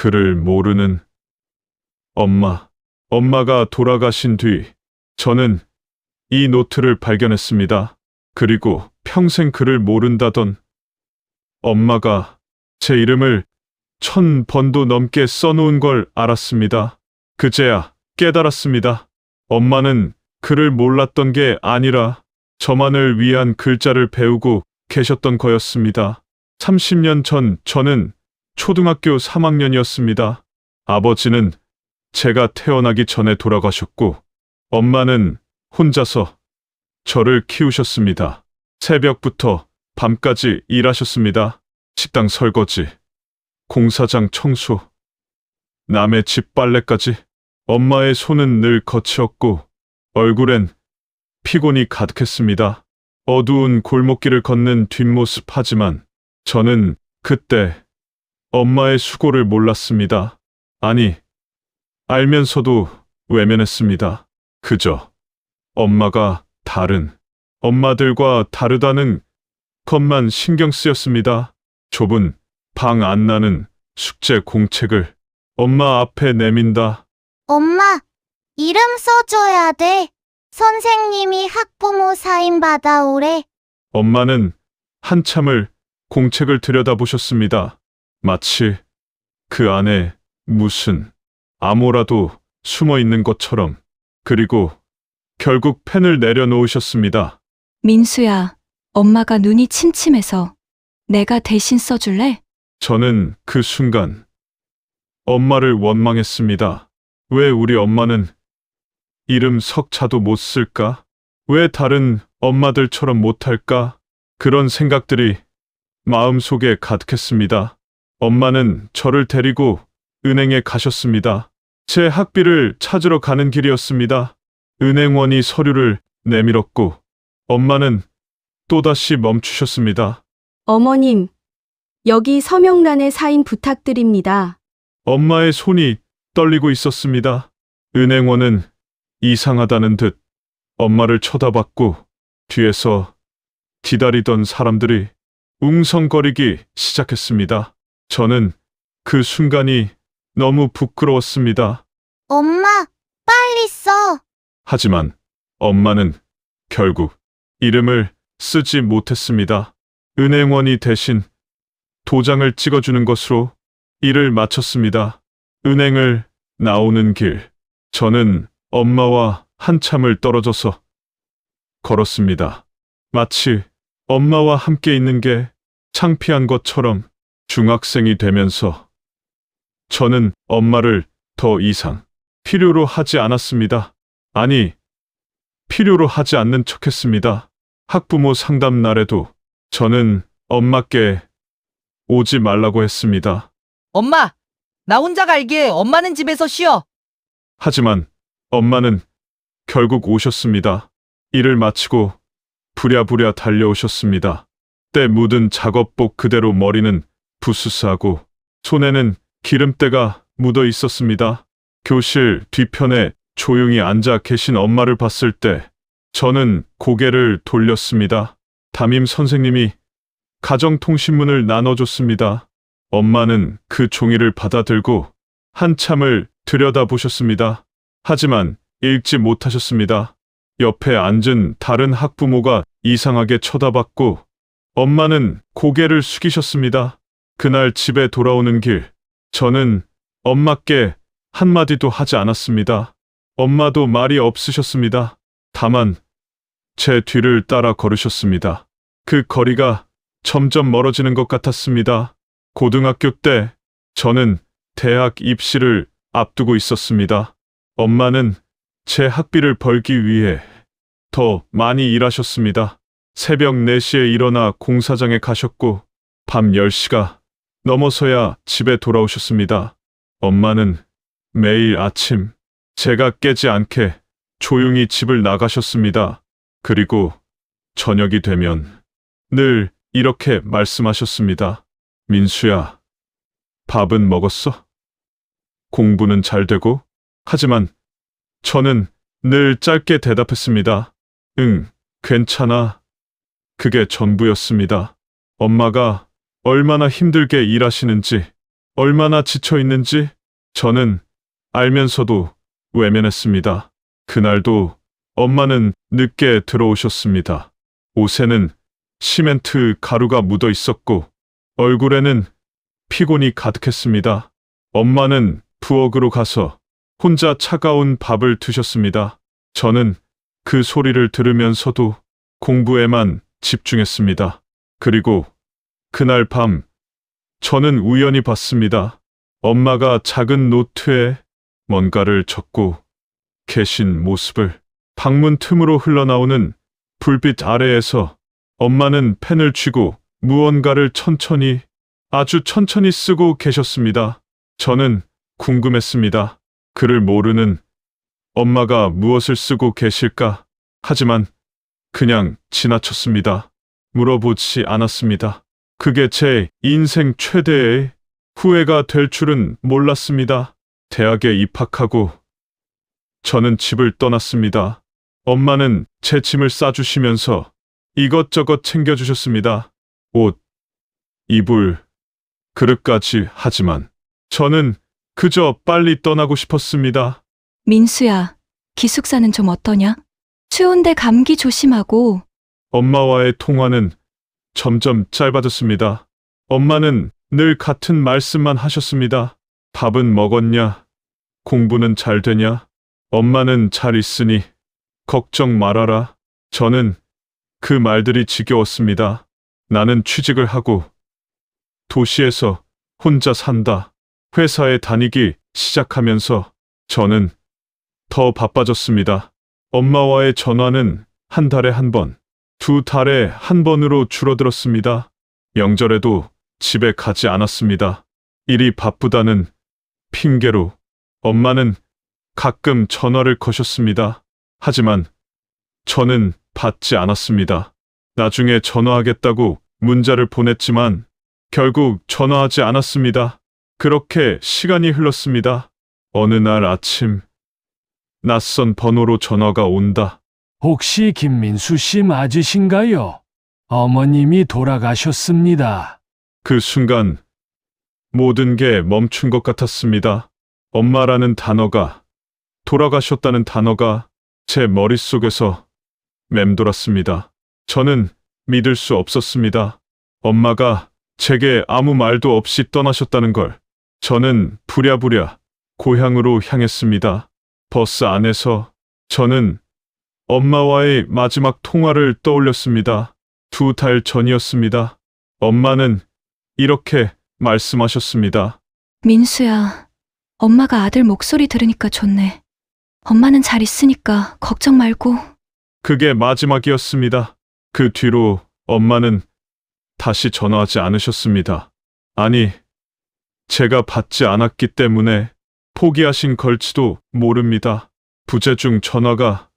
그를 모르는 엄마. 엄마가 돌아가신 뒤 저는 이 노트를 발견했습니다. 그리고 평생 그를 모른다던 엄마가 제 이름을 1000번도 넘게 써놓은 걸 알았습니다. 그제야 깨달았습니다. 엄마는 그를 몰랐던 게 아니라 저만을 위한 글자를 배우고 계셨던 거였습니다. 30년 전 저는 초등학교 3학년이었습니다. 아버지는 제가 태어나기 전에 돌아가셨고 엄마는 혼자서 저를 키우셨습니다. 새벽부터 밤까지 일하셨습니다. 식당 설거지, 공사장 청소, 남의 집 빨래까지. 엄마의 손은 늘 거칠었고 얼굴엔 피곤이 가득했습니다. 어두운 골목길을 걷는 뒷모습. 하지만 저는 그때 엄마의 수고를 몰랐습니다. 아니, 알면서도 외면했습니다. 그저 엄마가 다른 엄마들과 다르다는 것만 신경 쓰였습니다. 좁은 방 안나는 숙제 공책을 엄마 앞에 내민다. 엄마, 이름 써줘야 돼. 선생님이 학부모 사인 받아오래. 엄마는 한참을 공책을 들여다보셨습니다. 마치 그 안에 무슨 암호라도 숨어 있는 것처럼. 그리고 결국 펜을 내려놓으셨습니다. 민수야, 엄마가 눈이 침침해서 내가 대신 써줄래? 저는 그 순간 엄마를 원망했습니다. 왜 우리 엄마는 이름 석자도 못 쓸까? 왜 다른 엄마들처럼 못할까? 그런 생각들이 마음속에 가득했습니다. 엄마는 저를 데리고 은행에 가셨습니다. 제 학비를 찾으러 가는 길이었습니다. 은행원이 서류를 내밀었고 엄마는 또다시 멈추셨습니다. 어머님, 여기 서명란에 사인 부탁드립니다. 엄마의 손이 떨리고 있었습니다. 은행원은 이상하다는 듯 엄마를 쳐다봤고 뒤에서 기다리던 사람들이 웅성거리기 시작했습니다. 저는 그 순간이 너무 부끄러웠습니다. 엄마, 빨리 써. 하지만 엄마는 결국 이름을 쓰지 못했습니다. 은행원이 대신 도장을 찍어주는 것으로 일을 마쳤습니다. 은행을 나오는 길, 저는 엄마와 한참을 떨어져서 걸었습니다. 마치 엄마와 함께 있는 게 창피한 것처럼. 중학생이 되면서 저는 엄마를 더 이상 필요로 하지 않았습니다. 아니, 필요로 하지 않는 척했습니다. 학부모 상담 날에도 저는 엄마께 오지 말라고 했습니다. 엄마, 나 혼자 갈게. 엄마는 집에서 쉬어. 하지만 엄마는 결국 오셨습니다. 일을 마치고 부랴부랴 달려오셨습니다. 때 묻은 작업복 그대로. 머리는 부스스하고 손에는 기름때가 묻어 있었습니다. 교실 뒤편에 조용히 앉아 계신 엄마를 봤을 때 저는 고개를 돌렸습니다. 담임 선생님이 가정통신문을 나눠줬습니다. 엄마는 그 종이를 받아들고 한참을 들여다보셨습니다. 하지만 읽지 못하셨습니다. 옆에 앉은 다른 학부모가 이상하게 쳐다봤고 엄마는 고개를 숙이셨습니다. 그날 집에 돌아오는 길, 저는 엄마께 한마디도 하지 않았습니다. 엄마도 말이 없으셨습니다. 다만 제 뒤를 따라 걸으셨습니다. 그 거리가 점점 멀어지는 것 같았습니다. 고등학교 때 저는 대학 입시를 앞두고 있었습니다. 엄마는 제 학비를 벌기 위해 더 많이 일하셨습니다. 새벽 4시에 일어나 공사장에 가셨고 밤 10시가 넘어서야 집에 돌아오셨습니다. 엄마는 매일 아침 제가 깨지 않게 조용히 집을 나가셨습니다. 그리고 저녁이 되면 늘 이렇게 말씀하셨습니다. 민수야, 밥은 먹었어? 공부는 잘 되고? 하지만 저는 늘 짧게 대답했습니다. 응, 괜찮아. 그게 전부였습니다. 엄마가 얼마나 힘들게 일하시는지 얼마나 지쳐 있는지 저는 알면서도 외면했습니다. 그날도 엄마는 늦게 들어오셨습니다. 옷에는 시멘트 가루가 묻어 있었고 얼굴에는 피곤이 가득했습니다. 엄마는 부엌으로 가서 혼자 차가운 밥을 드셨습니다. 저는 그 소리를 들으면서도 공부에만 집중했습니다. 그리고 그날 밤 저는 우연히 봤습니다. 엄마가 작은 노트에 뭔가를 적고 계신 모습을. 방문 틈으로 흘러나오는 불빛 아래에서 엄마는 펜을 쥐고 무언가를 천천히, 아주 천천히 쓰고 계셨습니다. 저는 궁금했습니다. 그를 모르는 엄마가 무엇을 쓰고 계실까? 하지만 그냥 지나쳤습니다. 물어보지 않았습니다. 그게 제 인생 최대의 후회가 될 줄은 몰랐습니다. 대학에 입학하고 저는 집을 떠났습니다. 엄마는 제 짐을 싸주시면서 이것저것 챙겨주셨습니다. 옷, 이불, 그릇까지. 하지만 저는 그저 빨리 떠나고 싶었습니다. 민수야, 기숙사는 좀 어떠냐? 추운데 감기 조심하고. 엄마와의 통화는 점점 짧아졌습니다. 엄마는 늘 같은 말씀만 하셨습니다. 밥은 먹었냐? 공부는 잘 되냐? 엄마는 잘 있으니 걱정 말아라. 저는 그 말들이 지겨웠습니다. 나는 취직을 하고 도시에서 혼자 산다. 회사에 다니기 시작하면서 저는 더 바빠졌습니다. 엄마와의 전화는 한 달에 한 번, 두 달에 한 번으로 줄어들었습니다. 명절에도 집에 가지 않았습니다. 일이 바쁘다는 핑계로 엄마는 가끔 전화를 거셨습니다. 하지만 저는 받지 않았습니다. 나중에 전화하겠다고 문자를 보냈지만 결국 전화하지 않았습니다. 그렇게 시간이 흘렀습니다. 어느 날 아침, 낯선 번호로 전화가 온다. 혹시 김민수 씨 맞으신가요? 어머님이 돌아가셨습니다. 그 순간 모든 게 멈춘 것 같았습니다. 엄마라는 단어가, 돌아가셨다는 단어가 제 머릿속에서 맴돌았습니다. 저는 믿을 수 없었습니다. 엄마가 제게 아무 말도 없이 떠나셨다는 걸. 저는 부랴부랴 고향으로 향했습니다. 버스 안에서 저는 엄마와의 마지막 통화를 떠올렸습니다. 2달 전이었습니다. 엄마는 이렇게 말씀하셨습니다. 민수야, 엄마가 아들 목소리 들으니까 좋네. 엄마는 잘 있으니까 걱정 말고. 그게 마지막이었습니다. 그 뒤로 엄마는 다시 전화하지 않으셨습니다. 아니, 제가 받지 않았기 때문에 포기하신 걸지도 모릅니다. 부재 중 전화가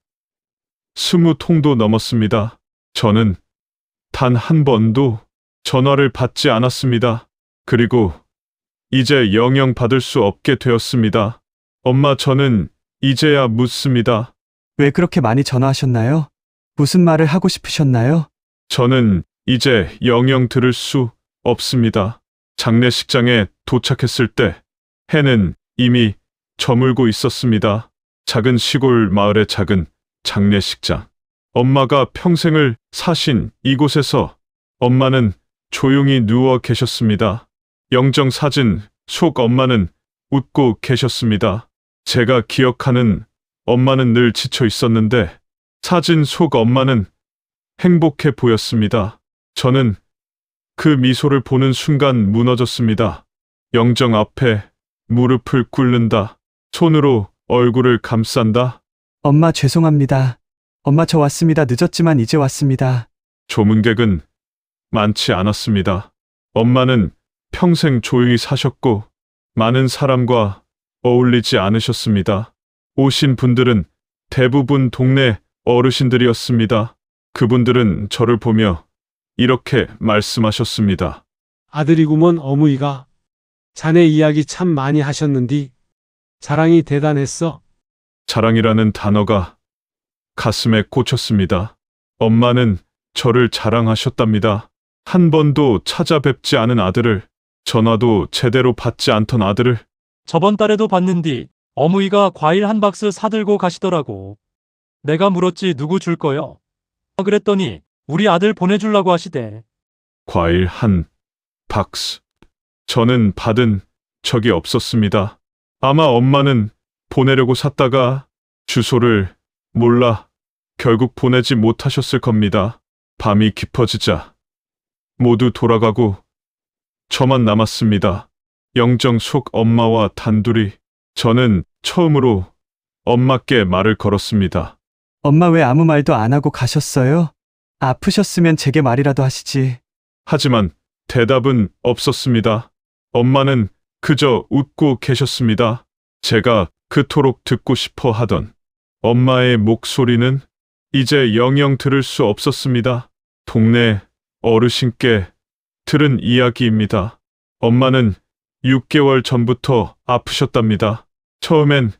20통도 넘었습니다. 저는 단 한 번도 전화를 받지 않았습니다. 그리고 이제 영영 받을 수 없게 되었습니다. 엄마, 저는 이제야 묻습니다. 왜 그렇게 많이 전화하셨나요? 무슨 말을 하고 싶으셨나요? 저는 이제 영영 들을 수 없습니다. 장례식장에 도착했을 때 해는 이미 저물고 있었습니다. 작은 시골 마을의 작은 장례식장. 엄마가 평생을 사신 이곳에서 엄마는 조용히 누워 계셨습니다. 영정 사진 속 엄마는 웃고 계셨습니다. 제가 기억하는 엄마는 늘 지쳐 있었는데 사진 속 엄마는 행복해 보였습니다. 저는 그 미소를 보는 순간 무너졌습니다. 영정 앞에 무릎을 꿇는다. 손으로 얼굴을 감싼다. 엄마 죄송합니다. 엄마 저 왔습니다. 늦었지만 이제 왔습니다. 조문객은 많지 않았습니다. 엄마는 평생 조용히 사셨고 많은 사람과 어울리지 않으셨습니다. 오신 분들은 대부분 동네 어르신들이었습니다. 그분들은 저를 보며 이렇게 말씀하셨습니다. 아들이구먼 어무이가. 자네 이야기 참 많이 하셨는디. 자랑이 대단했어. 자랑이라는 단어가 가슴에 꽂혔습니다. 엄마는 저를 자랑하셨답니다. 한 번도 찾아뵙지 않은 아들을 전화도 제대로 받지 않던 아들을 저번 달에도 봤는디 어머니가 과일 한 박스 사들고 가시더라고. 내가 물었지 누구 줄 거요? 그랬더니 우리 아들 보내주려고 하시대. 과일 한 박스. 저는 받은 적이 없었습니다. 아마 엄마는 보내려고 샀다가 주소를 몰라 결국 보내지 못하셨을 겁니다. 밤이 깊어지자 모두 돌아가고 저만 남았습니다. 영정숙 엄마와 단둘이. 저는 처음으로 엄마께 말을 걸었습니다. 엄마 왜 아무 말도 안 하고 가셨어요? 아프셨으면 제게 말이라도 하시지. 하지만 대답은 없었습니다. 엄마는 그저 웃고 계셨습니다. 제가 그토록 듣고 싶어 하던 엄마의 목소리는 이제 영영 들을 수 없었습니다. 동네 어르신께 들은 이야기입니다. 엄마는 6개월 전부터 아프셨답니다. 처음엔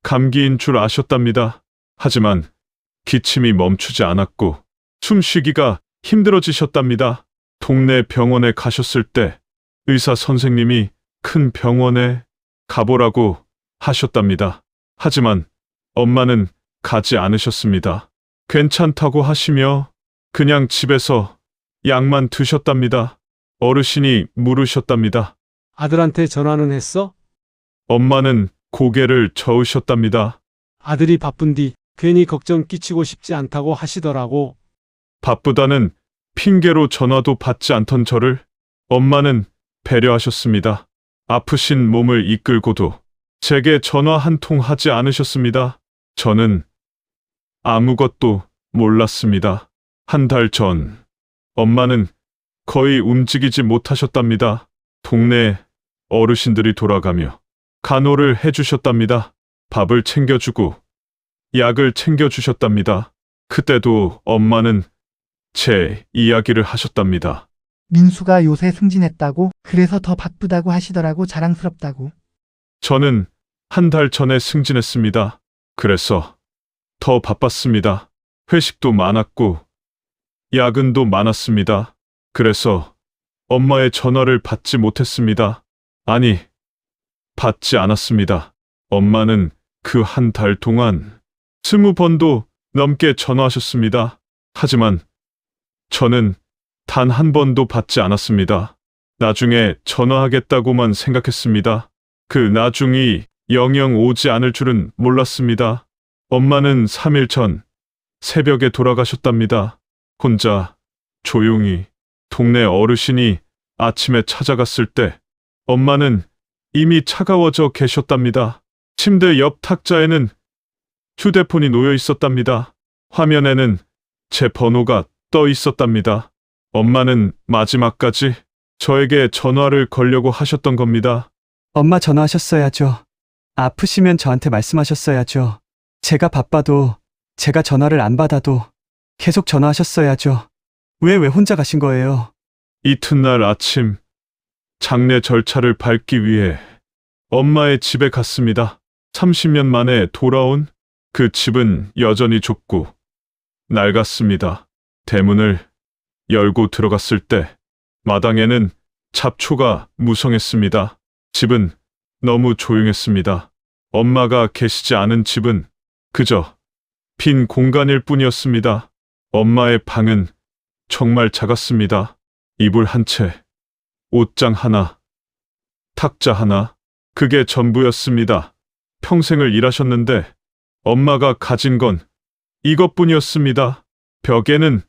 감기인 줄 아셨답니다. 하지만 기침이 멈추지 않았고 숨쉬기가 힘들어지셨답니다. 동네 병원에 가셨을 때 의사 선생님이 큰 병원에 가보라고 하셨답니다. 하지만 엄마는 가지 않으셨습니다. 괜찮다고 하시며 그냥 집에서 약만 드셨답니다. 어르신이 물으셨답니다. 아들한테 전화는 했어? 엄마는 고개를 저으셨답니다. 아들이 바쁜디 괜히 걱정 끼치고 싶지 않다고 하시더라고. 바쁘다는 핑계로 전화도 받지 않던 저를 엄마는 배려하셨습니다. 아프신 몸을 이끌고도 제게 전화 한 통 하지 않으셨습니다. 저는 아무것도 몰랐습니다. 한 달 전 엄마는 거의 움직이지 못하셨답니다. 동네 어르신들이 돌아가며 간호를 해주셨답니다. 밥을 챙겨주고 약을 챙겨주셨답니다. 그때도 엄마는 제 이야기를 하셨답니다. 민수가 요새 승진했다고 그래서 더 바쁘다고 하시더라고 자랑스럽다고. 저는 한 달 전에 승진했습니다. 그래서 더 바빴습니다. 회식도 많았고 야근도 많았습니다. 그래서 엄마의 전화를 받지 못했습니다. 아니, 받지 않았습니다. 엄마는 그 한 달 동안 20번도 넘게 전화하셨습니다. 하지만 저는 단 한 번도 받지 않았습니다. 나중에 전화하겠다고만 생각했습니다. 그 나중이 영영 오지 않을 줄은 몰랐습니다. 엄마는 3일 전 새벽에 돌아가셨답니다. 혼자 조용히. 동네 어르신이 아침에 찾아갔을 때 엄마는 이미 차가워져 계셨답니다. 침대 옆 탁자에는 휴대폰이 놓여 있었답니다. 화면에는 제 번호가 떠 있었답니다. 엄마는 마지막까지 저에게 전화를 걸려고 하셨던 겁니다. 엄마 전화하셨어야죠. 아프시면 저한테 말씀하셨어야죠. 제가 바빠도 제가 전화를 안 받아도 계속 전화하셨어야죠. 왜 혼자 가신 거예요? 이튿날 아침 장례 절차를 밟기 위해 엄마의 집에 갔습니다. 30년 만에 돌아온 그 집은 여전히 좁고 낡았습니다. 대문을 열고 들어갔을 때 마당에는 잡초가 무성했습니다. 집은 너무 조용했습니다. 엄마가 계시지 않은 집은 그저 빈 공간일 뿐이었습니다. 엄마의 방은 정말 작았습니다. 이불 한 채, 옷장 하나, 탁자 하나, 그게 전부였습니다. 평생을 일하셨는데 엄마가 가진 건 이것뿐이었습니다. 벽에는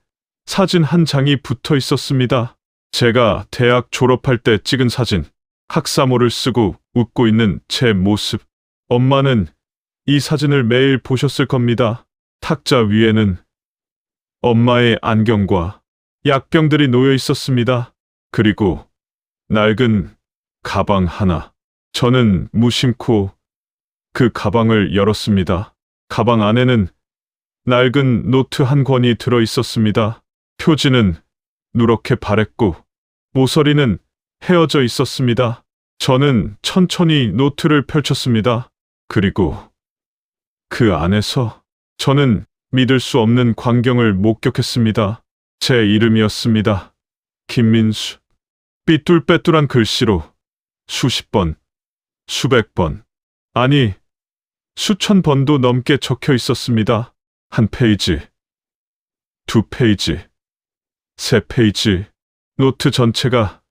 사진 한 장이 붙어 있었습니다. 제가 대학 졸업할 때 찍은 사진, 학사모를 쓰고 웃고 있는 제 모습. 엄마는 이 사진을 매일 보셨을 겁니다. 탁자 위에는 엄마의 안경과 약병들이 놓여 있었습니다. 그리고 낡은 가방 하나. 저는 무심코 그 가방을 열었습니다. 가방 안에는 낡은 노트 한 권이 들어 있었습니다. 표지는 누렇게 바랬고 모서리는 헤어져 있었습니다. 저는 천천히 노트를 펼쳤습니다. 그리고 그 안에서 저는 믿을 수 없는 광경을 목격했습니다. 제 이름이었습니다. 김민수. 삐뚤빼뚤한 글씨로 수십 번, 수백 번, 아니, 수천 번도 넘게 적혀 있었습니다. 한 페이지, 두 페이지, 세 페이지, 노트 전체가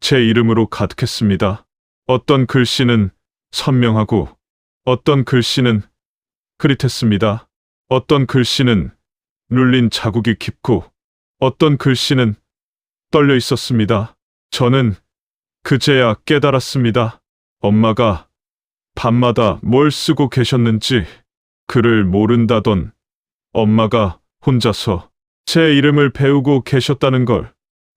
제 이름으로 가득했습니다. 어떤 글씨는 선명하고, 어떤 글씨는 흐릿했습니다. 어떤 글씨는 눌린 자국이 깊고, 어떤 글씨는 떨려 있었습니다. 저는 그제야 깨달았습니다. 엄마가 밤마다 뭘 쓰고 계셨는지, 글을 모른다던 엄마가 혼자서 제 이름을 배우고 계셨다는 걸.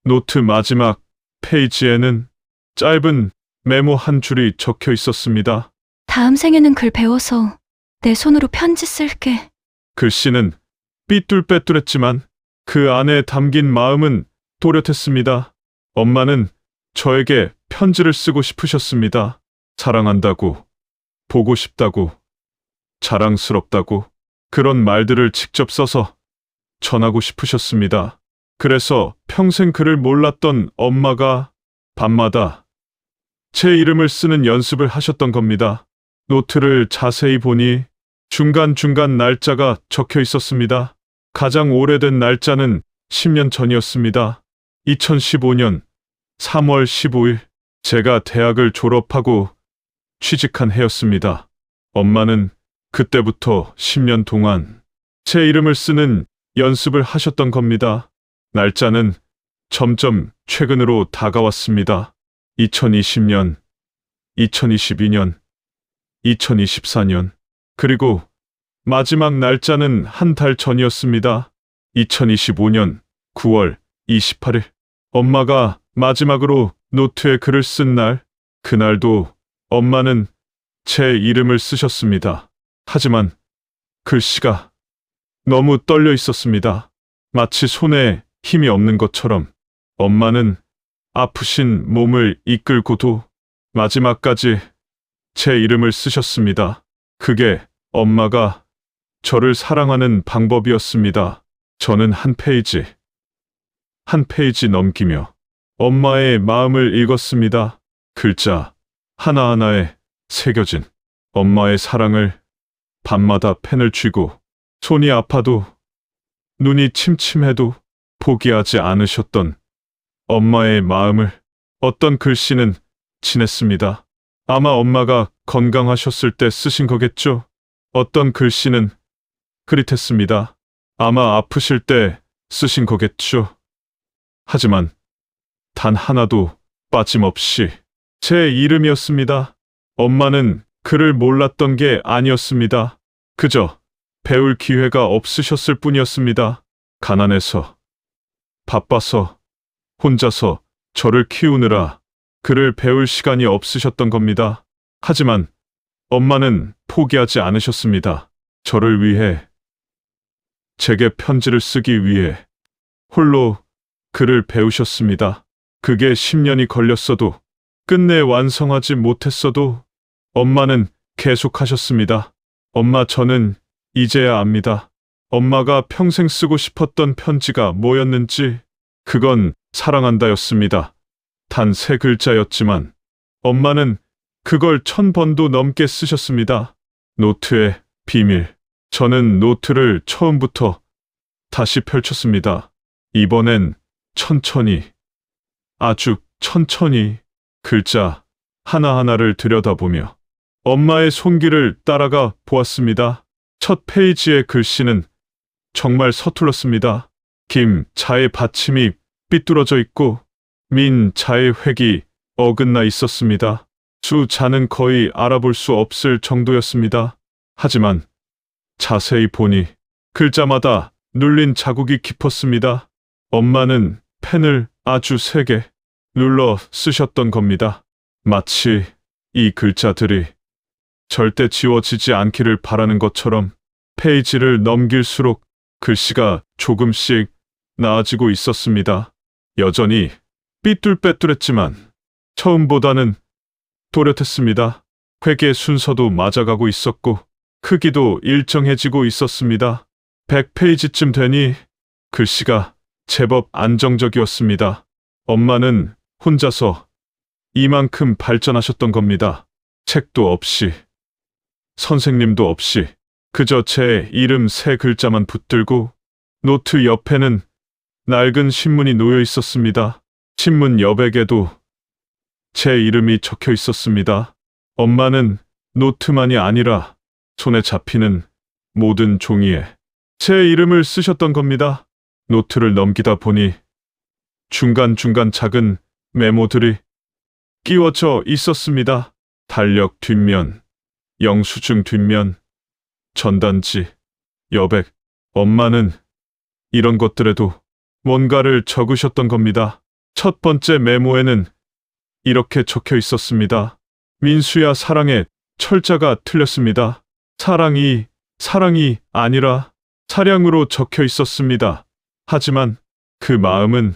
노트 마지막 페이지에는 짧은 메모 한 줄이 적혀 있었습니다. 다음 생에는 글 배워서 내 손으로 편지 쓸게. 글씨는 삐뚤빼뚤했지만 그 안에 담긴 마음은 또렷했습니다. 엄마는 저에게 편지를 쓰고 싶으셨습니다. 사랑한다고, 보고 싶다고, 자랑스럽다고, 그런 말들을 직접 써서 전하고 싶으셨습니다. 그래서 평생 글을 몰랐던 엄마가 밤마다 제 이름을 쓰는 연습을 하셨던 겁니다. 노트를 자세히 보니 중간중간 날짜가 적혀 있었습니다. 가장 오래된 날짜는 10년 전이었습니다. 2015년 3월 15일, 제가 대학을 졸업하고 취직한 해였습니다. 엄마는 그때부터 10년 동안 제 이름을 쓰는 연습을 하셨던 겁니다. 날짜는 점점 최근으로 다가왔습니다. 2020년, 2022년, 2024년, 그리고 마지막 날짜는 한 달 전이었습니다. 2025년 9월 28일, 엄마가 마지막으로 노트에 글을 쓴 날, 그날도 엄마는 제 이름을 쓰셨습니다. 하지만 글씨가 너무 떨려 있었습니다. 마치 손에 힘이 없는 것처럼. 엄마는 아프신 몸을 이끌고도 마지막까지 제 이름을 쓰셨습니다. 그게 엄마가 저를 사랑하는 방법이었습니다. 저는 한 페이지, 한 페이지 넘기며 엄마의 마음을 읽었습니다. 글자 하나하나에 새겨진 엄마의 사랑을 밤마다 펜을 쥐고 손이 아파도 눈이 침침해도 포기하지 않으셨던 엄마의 마음을. 어떤 글씨는 진했습니다. 아마 엄마가 건강하셨을 때 쓰신 거겠죠. 어떤 글씨는 흐릿했습니다. 아마 아프실 때 쓰신 거겠죠. 하지만 단 하나도 빠짐없이 제 이름이었습니다. 엄마는 글을 몰랐던 게 아니었습니다. 그저 배울 기회가 없으셨을 뿐이었습니다. 가난해서, 바빠서, 혼자서 저를 키우느라 글을 배울 시간이 없으셨던 겁니다. 하지만 엄마는 포기하지 않으셨습니다. 저를 위해, 제게 편지를 쓰기 위해 홀로 글을 배우셨습니다. 그게 10년이 걸렸어도, 끝내 완성하지 못했어도 엄마는 계속하셨습니다. 엄마, 저는 이제야 압니다. 엄마가 평생 쓰고 싶었던 편지가 뭐였는지. 그건 사랑한다였습니다. 단 3글자였지만 엄마는 그걸 1000번도 넘게 쓰셨습니다. 노트의 비밀. 저는 노트를 처음부터 다시 펼쳤습니다. 이번엔 천천히, 아주 천천히 글자 하나하나를 들여다보며 엄마의 손길을 따라가 보았습니다. 첫 페이지의 글씨는 정말 서툴렀습니다. 김, 자의 받침이 삐뚤어져 있고 민, 자의 획이 어긋나 있었습니다. 수, 자는 거의 알아볼 수 없을 정도였습니다. 하지만 자세히 보니 글자마다 눌린 자국이 깊었습니다. 엄마는 펜을 아주 세게 눌러 쓰셨던 겁니다. 마치 이 글자들이 절대 지워지지 않기를 바라는 것처럼. 페이지를 넘길수록 글씨가 조금씩 나아지고 있었습니다. 여전히 삐뚤빼뚤했지만 처음보다는 또렷했습니다. 획의 순서도 맞아가고 있었고 크기도 일정해지고 있었습니다. 100페이지쯤 되니 글씨가 제법 안정적이었습니다. 엄마는 혼자서 이만큼 발전하셨던 겁니다. 책도 없이, 선생님도 없이, 그저 제 이름 3글자만 붙들고 노트 옆에는 낡은 신문이 놓여 있었습니다. 신문 여백에도 제 이름이 적혀 있었습니다. 엄마는 노트만이 아니라 손에 잡히는 모든 종이에 제 이름을 쓰셨던 겁니다. 노트를 넘기다 보니 중간중간 작은 메모들이 끼워져 있었습니다. 달력 뒷면, 영수증 뒷면, 전단지, 여백. 엄마는 이런 것들에도 뭔가를 적으셨던 겁니다. 첫 번째 메모에는 이렇게 적혀 있었습니다. 민수야, 사랑해. 철자가 틀렸습니다. 사랑이 아니라 사량으로 적혀 있었습니다. 하지만 그 마음은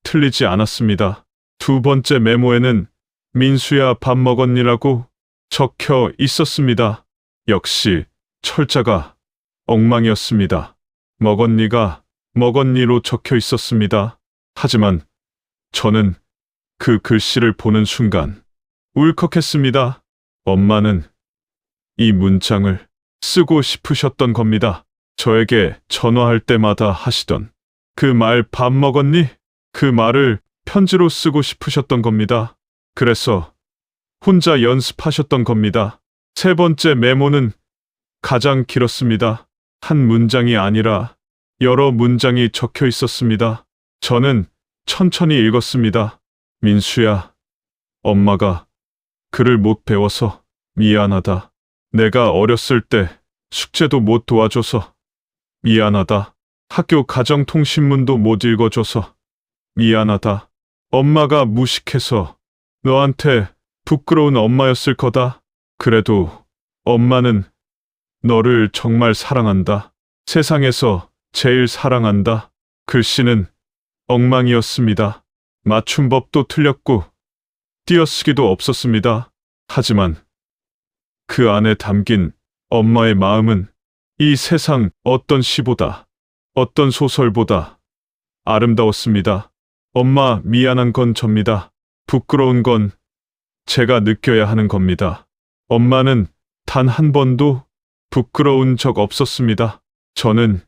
틀리지 않았습니다. 두 번째 메모에는 민수야, 밥 먹었니라고 적혀 있었습니다. 역시 철자가 엉망이었습니다. 먹었니가 먹었니로 적혀 있었습니다. 하지만 저는 그 글씨를 보는 순간 울컥했습니다. 엄마는 이 문장을 쓰고 싶으셨던 겁니다. 저에게 전화할 때마다 하시던 그 말, 밥 먹었니? 그 말을 편지로 쓰고 싶으셨던 겁니다. 그래서 혼자 연습하셨던 겁니다. 세 번째 메모는 가장 길었습니다. 한 문장이 아니라 여러 문장이 적혀 있었습니다. 저는 천천히 읽었습니다. 민수야, 엄마가 글을 못 배워서 미안하다. 내가 어렸을 때 숙제도 못 도와줘서 미안하다. 학교 가정통신문도 못 읽어줘서 미안하다. 엄마가 무식해서 너한테 부끄러운 엄마였을 거다. 그래도 엄마는 너를 정말 사랑한다. 세상에서 제일 사랑한다. 글씨는 엉망이었습니다. 맞춤법도 틀렸고 띄어쓰기도 없었습니다. 하지만 그 안에 담긴 엄마의 마음은 이 세상 어떤 시보다, 어떤 소설보다 아름다웠습니다. 엄마, 미안한 건 접니다. 부끄러운 건 제가 느껴야 하는 겁니다. 엄마는 단 한 번도 부끄러운 적 없었습니다. 저는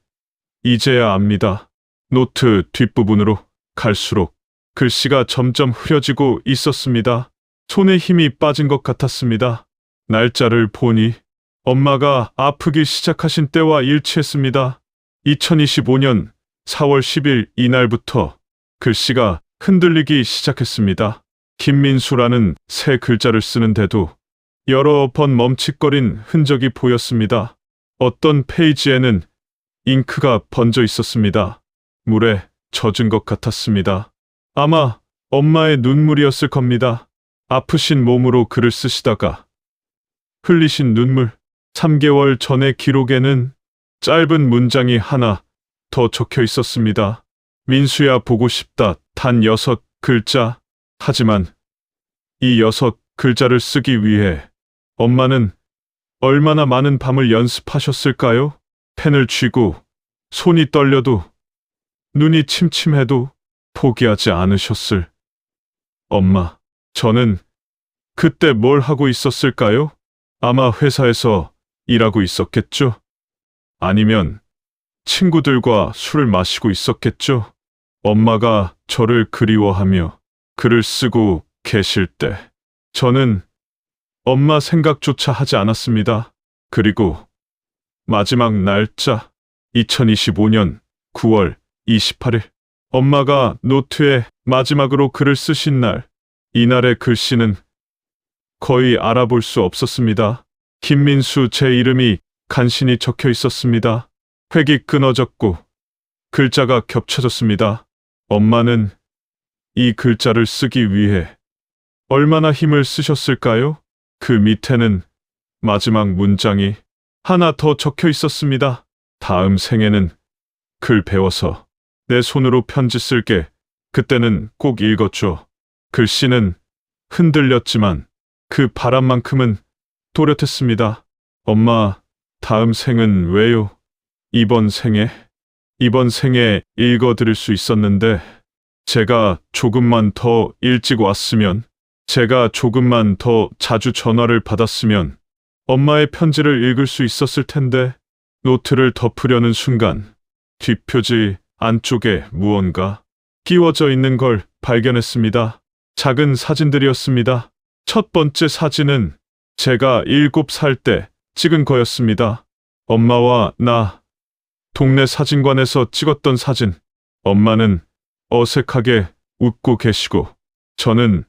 이제야 압니다. 노트 뒷부분으로 갈수록 글씨가 점점 흐려지고 있었습니다. 손에 힘이 빠진 것 같았습니다. 날짜를 보니 엄마가 아프기 시작하신 때와 일치했습니다. 2025년 4월 10일 이날부터 글씨가 흔들리기 시작했습니다. 김민수라는 3글자를 쓰는데도 여러 번 멈칫거린 흔적이 보였습니다. 어떤 페이지에는 잉크가 번져 있었습니다. 물에 젖은 것 같았습니다. 아마 엄마의 눈물이었을 겁니다. 아프신 몸으로 글을 쓰시다가 흘리신 눈물. 3개월 전의 기록에는 짧은 문장이 하나 더 적혀 있었습니다. 민수야, 보고 싶다. 단 6글자. 하지만 이 6글자를 쓰기 위해 엄마는 얼마나 많은 밤을 연습하셨을까요? 펜을 쥐고 손이 떨려도 눈이 침침해도 포기하지 않으셨을 엄마. 저는 그때 뭘 하고 있었을까요? 아마 회사에서 일하고 있었겠죠? 아니면 친구들과 술을 마시고 있었겠죠? 엄마가 저를 그리워하며 글을 쓰고 계실 때 저는 엄마 생각조차 하지 않았습니다. 그리고 마지막 날짜 2025년 9월 28일 엄마가 노트에 마지막으로 글을 쓰신 날, 이날의 글씨는 거의 알아볼 수 없었습니다. 김민수, 제 이름이 간신히 적혀 있었습니다. 획이 끊어졌고 글자가 겹쳐졌습니다. 엄마는 이 글자를 쓰기 위해 얼마나 힘을 쓰셨을까요? 그 밑에는 마지막 문장이 하나 더 적혀 있었습니다. 다음 생에는 글 배워서 내 손으로 편지 쓸게. 그때는 꼭 읽어줘. 글씨는 흔들렸지만 그 바람만큼은 또렷했습니다. 엄마, 다음 생은 왜요? 이번 생에 읽어드릴 수 있었는데 제가 조금만 더 일찍 왔으면, 제가 조금만 더 자주 전화를 받았으면 엄마의 편지를 읽을 수 있었을 텐데, 노트를 덮으려는 순간 뒷표지 안쪽에 무언가 끼워져 있는 걸 발견했습니다. 작은 사진들이었습니다. 첫 번째 사진은 제가 7살 때 찍은 거였습니다. 엄마와 나, 동네 사진관에서 찍었던 사진. 엄마는 어색하게 웃고 계시고, 저는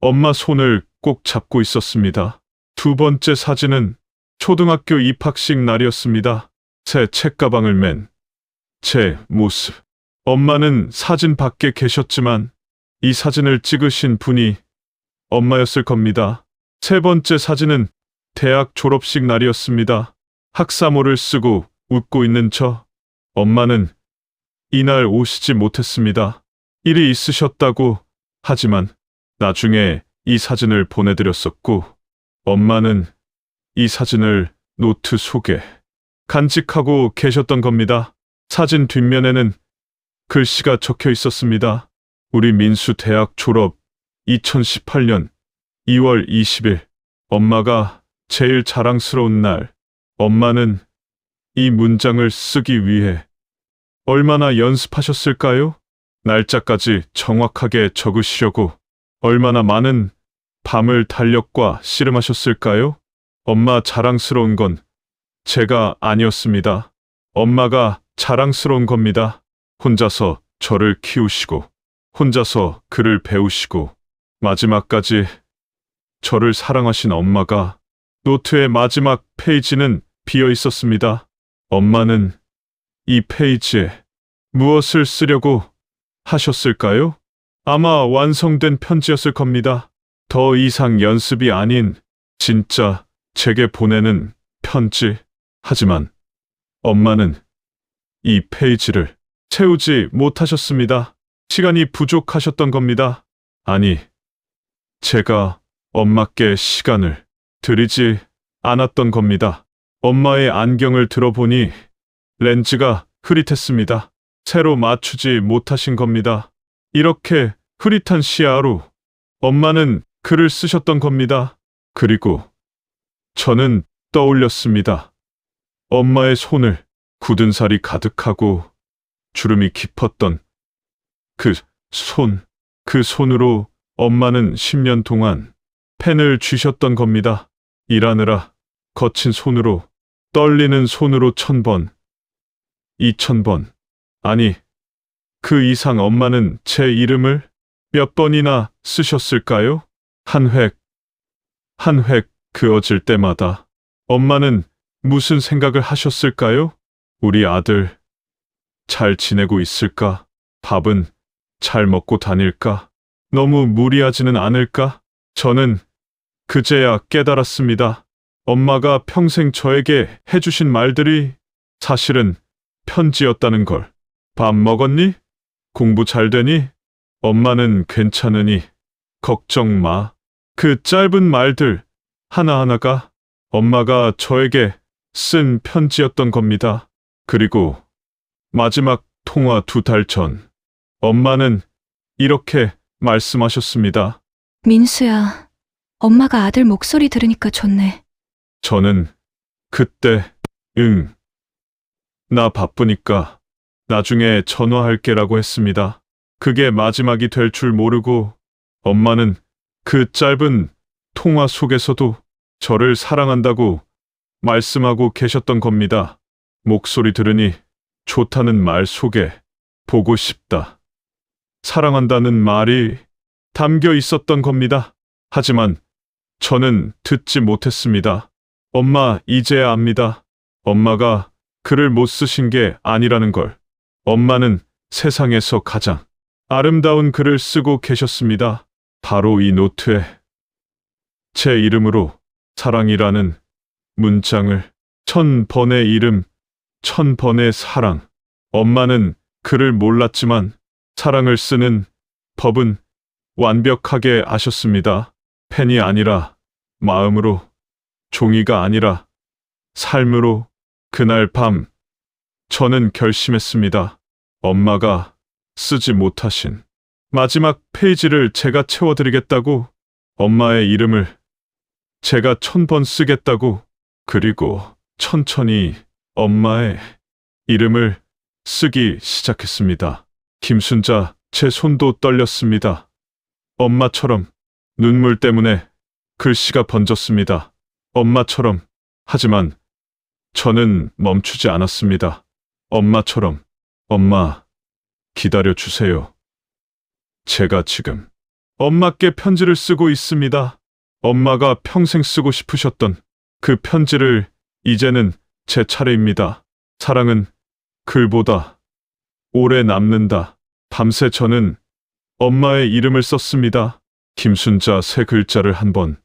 엄마 손을 꼭 잡고 있었습니다. 두 번째 사진은 초등학교 입학식 날이었습니다. 새 책가방을 맨 제 모습. 엄마는 사진 밖에 계셨지만 이 사진을 찍으신 분이 엄마였을 겁니다. 세 번째 사진은 대학 졸업식 날이었습니다. 학사모를 쓰고 웃고 있는 저. 엄마는 이날 오시지 못했습니다. 일이 있으셨다고 하지만 나중에 이 사진을 보내드렸었고, 엄마는 이 사진을 노트 속에 간직하고 계셨던 겁니다. 사진 뒷면에는 글씨가 적혀 있었습니다. 우리 민수 대학 졸업 2018년 2월 20일. 엄마가 제일 자랑스러운 날. 엄마는 이 문장을 쓰기 위해 얼마나 연습하셨을까요? 날짜까지 정확하게 적으시려고 얼마나 많은 밤을 달력과 씨름하셨을까요? 엄마 자랑스러운 건 제가 아니었습니다. 엄마가 자랑스러운 겁니다. 혼자서 저를 키우시고, 혼자서 글을 배우시고, 마지막까지 저를 사랑하신 엄마가. 노트의 마지막 페이지는 비어 있었습니다. 엄마는 이 페이지에 무엇을 쓰려고 하셨을까요? 아마 완성된 편지였을 겁니다. 더 이상 연습이 아닌 진짜 제게 보내는 편지. 하지만 엄마는 이 페이지를 채우지 못하셨습니다. 시간이 부족하셨던 겁니다. 아니, 제가 엄마께 시간을 들이지 않았던 겁니다. 엄마의 안경을 들어보니 렌즈가 흐릿했습니다. 새로 맞추지 못하신 겁니다. 이렇게 흐릿한 시야로 엄마는 글을 쓰셨던 겁니다. 그리고 저는 떠올렸습니다. 엄마의 손을, 굳은 살이 가득하고 주름이 깊었던 그 손으로 엄마는 10년 동안 펜을 쥐셨던 겁니다. 일하느라 거친 손으로, 떨리는 손으로 1000번, 2000번, 아니, 그 이상 엄마는 제 이름을 몇 번이나 쓰셨을까요? 한 획 그어질 때마다 엄마는 무슨 생각을 하셨을까요? 우리 아들 잘 지내고 있을까? 밥은 잘 먹고 다닐까? 너무 무리하지는 않을까? 저는 그제야 깨달았습니다. 엄마가 평생 저에게 해주신 말들이 사실은 편지였다는 걸. 밥 먹었니? 공부 잘 되니? 엄마는 괜찮으니? 걱정 마. 그 짧은 말들 하나하나가 엄마가 저에게 쓴 편지였던 겁니다. 그리고 마지막 통화 2달 전, 엄마는 이렇게 말씀하셨습니다. 민수야, 엄마가 아들 목소리 들으니까 좋네. 저는 그때 나 바쁘니까 나중에 전화할게라고 했습니다. 그게 마지막이 될 줄 모르고 엄마는 그 짧은 통화 속에서도 저를 사랑한다고 말씀하고 계셨던 겁니다. 목소리 들으니 좋다는 말 속에 보고 싶다, 사랑한다는 말이 담겨 있었던 겁니다. 하지만 저는 듣지 못했습니다. 엄마, 이제야 압니다. 엄마가 글을 못 쓰신 게 아니라는 걸. 엄마는 세상에서 가장 아름다운 글을 쓰고 계셨습니다. 바로 이 노트에 제 이름으로 사랑이라는 문장을 1000번의 이름, 1000번의 사랑. 엄마는 글을 몰랐지만 사랑을 쓰는 법은 완벽하게 아셨습니다. 펜이 아니라 마음으로, 종이가 아니라 삶으로. 그날 밤 저는 결심했습니다. 엄마가 쓰지 못하신 마지막 페이지를 제가 채워드리겠다고, 엄마의 이름을 제가 1000번 쓰겠다고, 그리고 천천히 엄마의 이름을 쓰기 시작했습니다. 김순자, 제 손도 떨렸습니다. 엄마처럼 눈물 때문에 글씨가 번졌습니다. 엄마처럼. 하지만 저는 멈추지 않았습니다. 엄마처럼. 엄마, 기다려 주세요. 제가 지금 엄마께 편지를 쓰고 있습니다. 엄마가 평생 쓰고 싶으셨던 그 편지를 이제는 제 차례입니다. 사랑은 글보다 오래 남는다. 밤새 저는 엄마의 이름을 썼습니다. 김순자 3글자를 1번,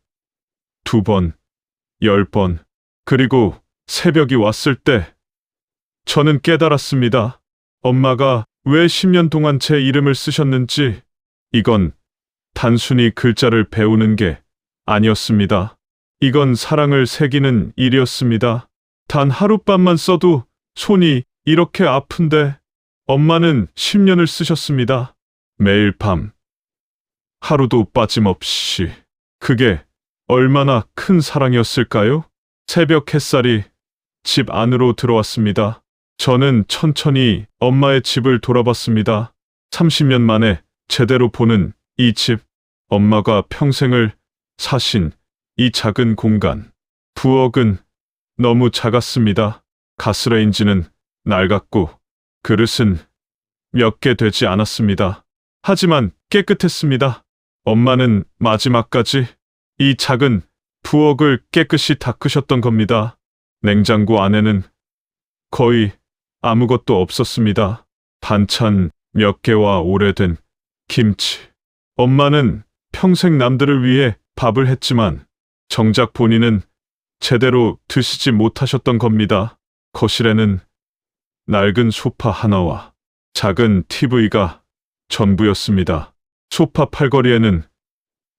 2번, 10번. 그리고 새벽이 왔을 때 저는 깨달았습니다. 엄마가 왜 10년 동안 제 이름을 쓰셨는지. 이건 단순히 글자를 배우는 게 아니었습니다. 이건 사랑을 새기는 일이었습니다. 단 하룻밤만 써도 손이 이렇게 아픈데 엄마는 10년을 쓰셨습니다. 매일 밤, 하루도 빠짐없이. 그게 얼마나 큰 사랑이었을까요? 새벽 햇살이 집 안으로 들어왔습니다. 저는 천천히 엄마의 집을 돌아봤습니다. 30년 만에 제대로 보는 이 집, 엄마가 평생을 사신 이 작은 공간. 부엌은 너무 작았습니다. 가스레인지는 낡았고 그릇은 몇 개 되지 않았습니다. 하지만 깨끗했습니다. 엄마는 마지막까지 이 작은 부엌을 깨끗이 닦으셨던 겁니다. 냉장고 안에는 거의 아무것도 없었습니다. 반찬 몇 개와 오래된 김치. 엄마는 평생 남들을 위해 밥을 했지만 정작 본인은 제대로 드시지 못하셨던 겁니다. 거실에는 낡은 소파 하나와 작은 TV가 전부였습니다. 소파 팔걸이에는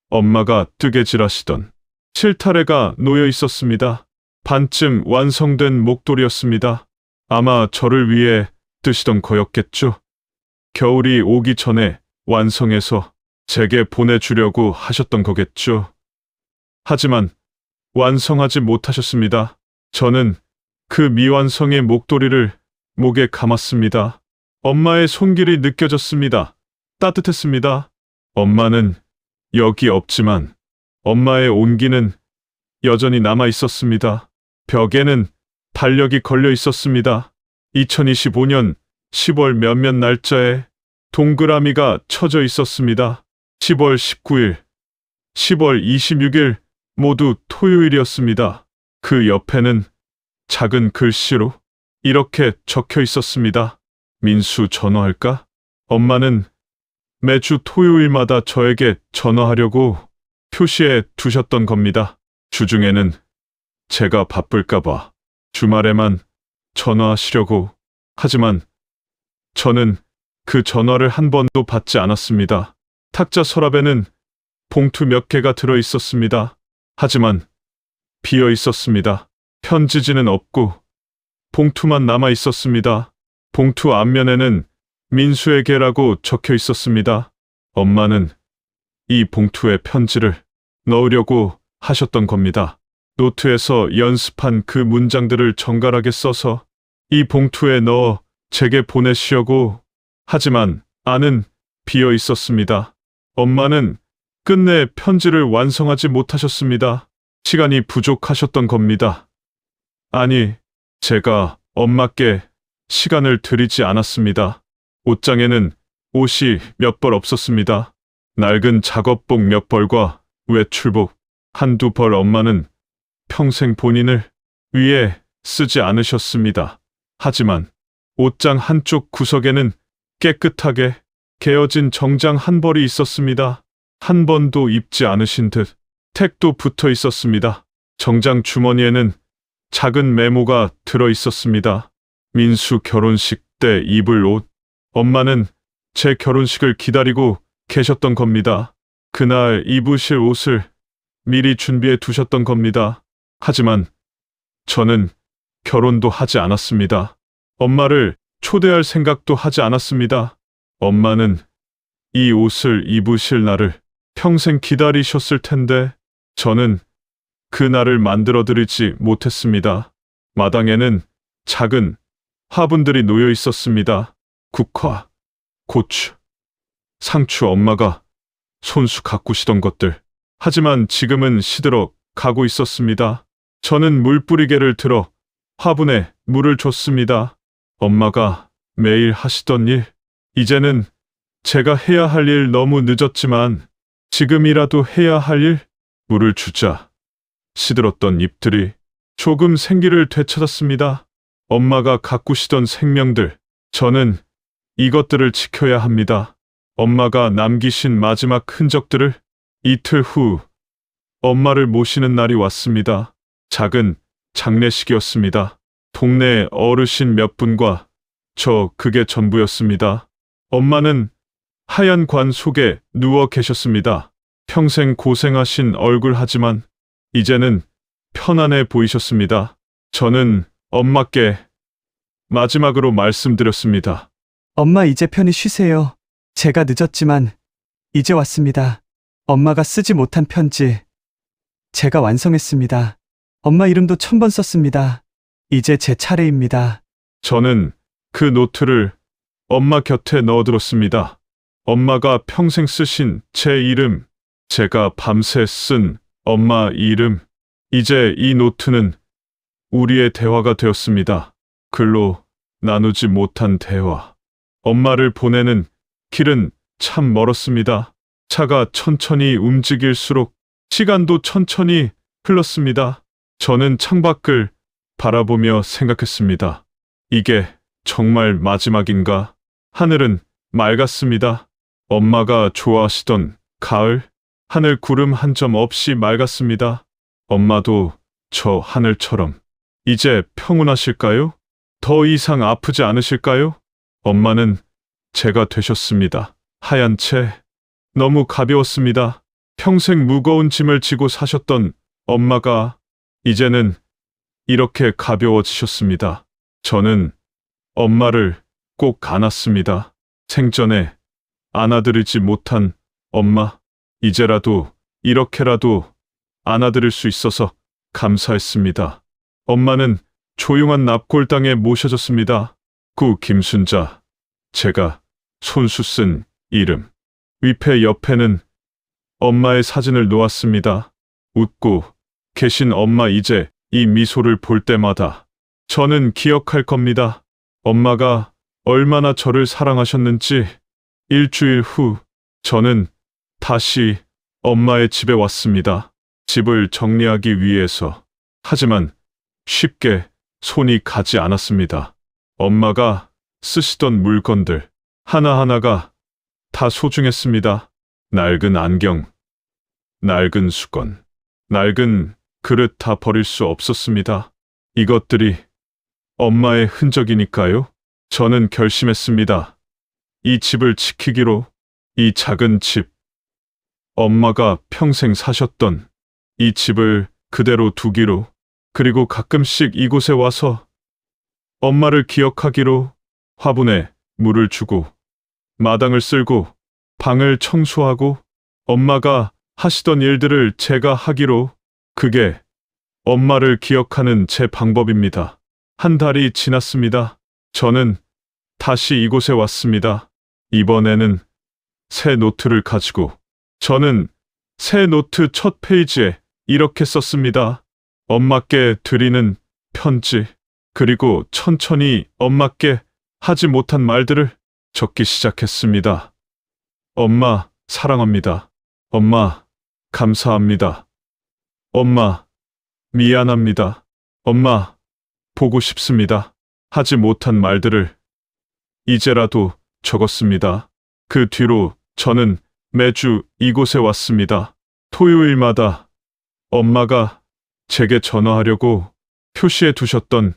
엄마가 뜨개질하시던 실타래가 놓여 있었습니다. 반쯤 완성된 목도리였습니다. 아마 저를 위해 뜨시던 거였겠죠. 겨울이 오기 전에 완성해서 제게 보내주려고 하셨던 거겠죠. 하지만 완성하지 못하셨습니다. 저는 그 미완성의 목도리를 목에 감았습니다. 엄마의 손길이 느껴졌습니다. 따뜻했습니다. 엄마는 여기 없지만 엄마의 온기는 여전히 남아 있었습니다. 벽에는 달력이 걸려 있었습니다. 2025년 10월 몇몇 날짜에 동그라미가 쳐져 있었습니다. 10월 19일, 10월 26일 모두 토요일이었습니다. 그 옆에는 작은 글씨로 이렇게 적혀 있었습니다. 민수 전화할까? 엄마는 매주 토요일마다 저에게 전화하려고 표시해 두셨던 겁니다. 주중에는 제가 바쁠까봐 주말에만 전화하시려고. 하지만 저는 그 전화를 한 번도 받지 않았습니다. 탁자 서랍에는 봉투 몇 개가 들어 있었습니다. 하지만 비어 있었습니다. 편지지는 없고 봉투만 남아 있었습니다. 봉투 앞면에는 민수에게라고 적혀 있었습니다. 엄마는 이 봉투에 편지를 넣으려고 하셨던 겁니다. 노트에서 연습한 그 문장들을 정갈하게 써서 이 봉투에 넣어 제게 보내시려고. 하지만 안은 비어 있었습니다. 엄마는 끝내 편지를 완성하지 못하셨습니다. 시간이 부족하셨던 겁니다. 아니, 제가 엄마께 시간을 드리지 않았습니다. 옷장에는 옷이 몇 벌 없었습니다. 낡은 작업복 몇 벌과 외출복 한두 벌. 엄마는 평생 본인을 위해 쓰지 않으셨습니다. 하지만 옷장 한쪽 구석에는 깨끗하게 개어진 정장 한 벌이 있었습니다. 한 번도 입지 않으신 듯 택도 붙어 있었습니다. 정장 주머니에는 작은 메모가 들어 있었습니다. 민수 결혼식 때 입을 옷. 엄마는 제 결혼식을 기다리고 계셨던 겁니다. 그날 입으실 옷을 미리 준비해 두셨던 겁니다. 하지만 저는 결혼도 하지 않았습니다. 엄마를 초대할 생각도 하지 않았습니다. 엄마는 이 옷을 입으실 날을 평생 기다리셨을 텐데 저는 그 날을 만들어 드리지 못했습니다. 마당에는 작은 화분들이 놓여 있었습니다. 국화, 고추, 상추, 엄마가 손수 가꾸시던 것들. 하지만 지금은 시들어 가고 있었습니다. 저는 물뿌리개를 들어 화분에 물을 줬습니다. 엄마가 매일 하시던 일, 이제는 제가 해야 할 일 너무 늦었지만 지금이라도 해야 할 일, 물을 주자. 시들었던 잎들이 조금 생기를 되찾았습니다. 엄마가 가꾸시던 생명들, 저는 이것들을 지켜야 합니다. 엄마가 남기신 마지막 흔적들을. 이틀 후 엄마를 모시는 날이 왔습니다. 작은 장례식이었습니다. 동네 어르신 몇 분과 저 그게 전부였습니다. 엄마는 하얀 관 속에 누워 계셨습니다. 평생 고생하신 얼굴 하지만 이제는 편안해 보이셨습니다. 저는 엄마께 마지막으로 말씀드렸습니다. 엄마 이제 편히 쉬세요. 제가 늦었지만 이제 왔습니다. 엄마가 쓰지 못한 편지 제가 완성했습니다. 엄마 이름도 1000번 썼습니다. 이제 제 차례입니다. 저는 그 노트를 엄마 곁에 넣어두었습니다. 엄마가 평생 쓰신 제 이름, 제가 밤새 쓴 엄마 이름. 이제 이 노트는 우리의 대화가 되었습니다. 글로 나누지 못한 대화. 엄마를 보내는 길은 참 멀었습니다. 차가 천천히 움직일수록 시간도 천천히 흘렀습니다. 저는 창밖을 바라보며 생각했습니다. 이게 정말 마지막인가? 하늘은 맑았습니다. 엄마가 좋아하시던 가을, 하늘 구름 한 점 없이 맑았습니다. 엄마도 저 하늘처럼 이제 평온하실까요? 더 이상 아프지 않으실까요? 엄마는 제가 되셨습니다. 하얀 채 너무 가벼웠습니다. 평생 무거운 짐을 지고 사셨던 엄마가 이제는 이렇게 가벼워지셨습니다. 저는 엄마를 꼭 안았습니다. 생전에 안아드리지 못한 엄마, 이제라도 이렇게라도 안아드릴 수 있어서 감사했습니다. 엄마는 조용한 납골당에 모셔졌습니다. 구 김순자, 제가 손수 쓴 이름. 위패 옆에는 엄마의 사진을 놓았습니다. 웃고 계신 엄마, 이제 이 미소를 볼 때마다 저는 기억할 겁니다. 엄마가 얼마나 저를 사랑하셨는지. 일주일 후 저는 다시 엄마의 집에 왔습니다. 집을 정리하기 위해서. 하지만 쉽게 손이 가지 않았습니다. 엄마가 쓰시던 물건들 하나하나가 다 소중했습니다. 낡은 안경, 낡은 수건, 낡은 그릇 다 버릴 수 없었습니다. 이것들이 엄마의 흔적이니까요. 저는 결심했습니다. 이 집을 지키기로. 이 작은 집, 엄마가 평생 사셨던 이 집을 그대로 두기로. 그리고 가끔씩 이곳에 와서 엄마를 기억하기로. 화분에 물을 주고 마당을 쓸고 방을 청소하고 엄마가 하시던 일들을 제가 하기로. 그게 엄마를 기억하는 제 방법입니다. 한 달이 지났습니다. 저는 다시 이곳에 왔습니다. 이번에는 새 노트를 가지고. 저는 새 노트 첫 페이지에 이렇게 썼습니다. 엄마께 드리는 편지. 그리고 천천히 엄마께 하지 못한 말들을 적기 시작했습니다. 엄마, 사랑합니다. 엄마, 감사합니다. 엄마, 미안합니다. 엄마, 보고 싶습니다. 하지 못한 말들을 이제라도 적었습니다. 그 뒤로 저는 매주 이곳에 왔습니다. 토요일마다 엄마가 제게 전화하려고 표시해 두셨던